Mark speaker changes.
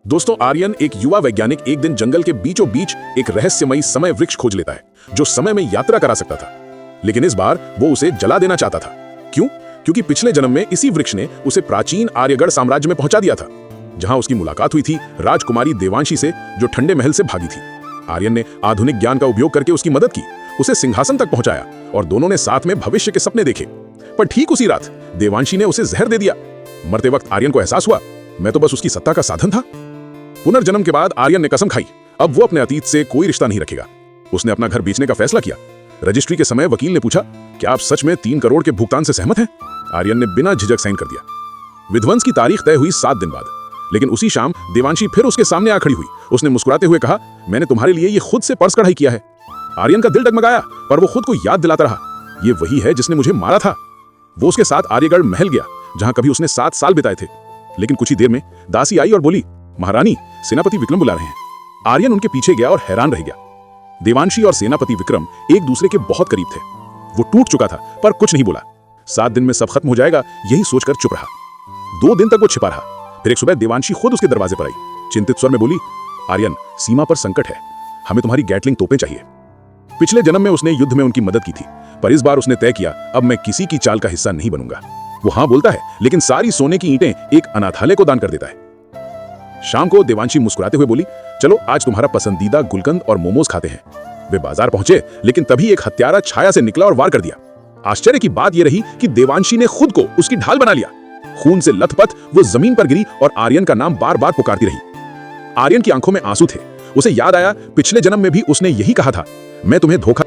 Speaker 1: दोस्तों, आर्यन एक युवा वैज्ञानिक एक दिन जंगल के बीचों बीच एक रहस्यमयी समय वृक्ष खोज लेता है जो समय में यात्रा करा सकता था। लेकिन इस बार वो उसे जला देना चाहता था। क्यों? क्योंकि पिछले जन्म में इसी वृक्ष ने उसे प्राचीन आर्यगढ़ साम्राज्य में पहुंचा दिया था, जहां उसकी मुलाकात हुई थी राजकुमारी देवांशी से, जो ठंडे महल से भागी थी। आर्यन ने आधुनिक ज्ञान का उपयोग करके उसकी मदद की, उसे सिंहासन तक पहुंचाया और दोनों ने साथ में भविष्य के सपने देखे। पर ठीक उसी रात देवांशी ने उसे जहर दे दिया। मरते वक्त आर्यन को एहसास हुआ, मैं तो बस उसकी सत्ता का साधन था। पुनर्जन्म के बाद आर्यन ने कसम खाई, अब वो अपने अतीत से कोई रिश्ता नहीं रखेगा। उसने अपना घर बेचने का फैसला किया। रजिस्ट्री के समय वकील ने पूछा, क्या आप सच में 3 करोड़ के भुगतान से सहमत हैं? आर्यन ने बिना झिझक साइन कर दिया। विध्वंस की तारीख तय हुई 7 दिन बाद, लेकिन उसी शाम देवांशी फिर उसके सामने आ खड़ी हुई। उसने मुस्कुराते हुए कहा, मैंने तुम्हारे लिए ये खुद से पर्स कढ़ाई किया है। आर्यन का दिल डगमगाया, पर वो खुद को याद दिलाता रहा, ये वही है जिसने मुझे मारा था। वो उसके साथ आर्यगढ़ महल गया, जहां कभी उसने 7 साल बिताए थे। लेकिन कुछ ही देर में दासी आई और बोली, महारानी, सेनापति विक्रम बुला रहे हैं। आर्यन उनके पीछे गया और हैरान रह गया। देवांशी और सेनापति विक्रम एक दूसरे के बहुत करीब थे। वो टूट चुका था पर कुछ नहीं बोला। 7 दिन में सब खत्म हो जाएगा, यही सोचकर चुप रहा। 2 दिन तक वो छिपा रहा। फिर एक सुबह देवांशी खुद उसके दरवाजे पर आई, चिंतित स्वर में बोली, आर्यन, सीमा पर संकट है, हमें तुम्हारी गैटलिंग तोपें चाहिए। पिछले जन्म में उसने युद्ध में उनकी मदद की थी, पर इस बार उसने तय किया, अब मैं किसी की चाल का हिस्सा नहीं बनूंगा। वो हाँ बोलता है, लेकिन सारी सोने की ईंटें एक अनाथालय को दान कर देता है। शाम को देवांशी मुस्कुराते हुए बोली, चलो आज तुम्हारा पसंदीदा गुलकंद और मोमोज खाते हैं। वे बाजार पहुंचे, लेकिन तभी एक हत्यारा छाया से निकला और वार कर दिया। आश्चर्य की बात यह रही कि देवांशी ने खुद को उसकी ढाल बना लिया। खून से लथपथ वो जमीन पर गिरी और आर्यन का नाम बार बार पुकारती रही। आर्यन की आंखों में आंसू थे। उसे याद आया, पिछले जन्म में भी उसने यही कहा था, मैं तुम्हें धोखा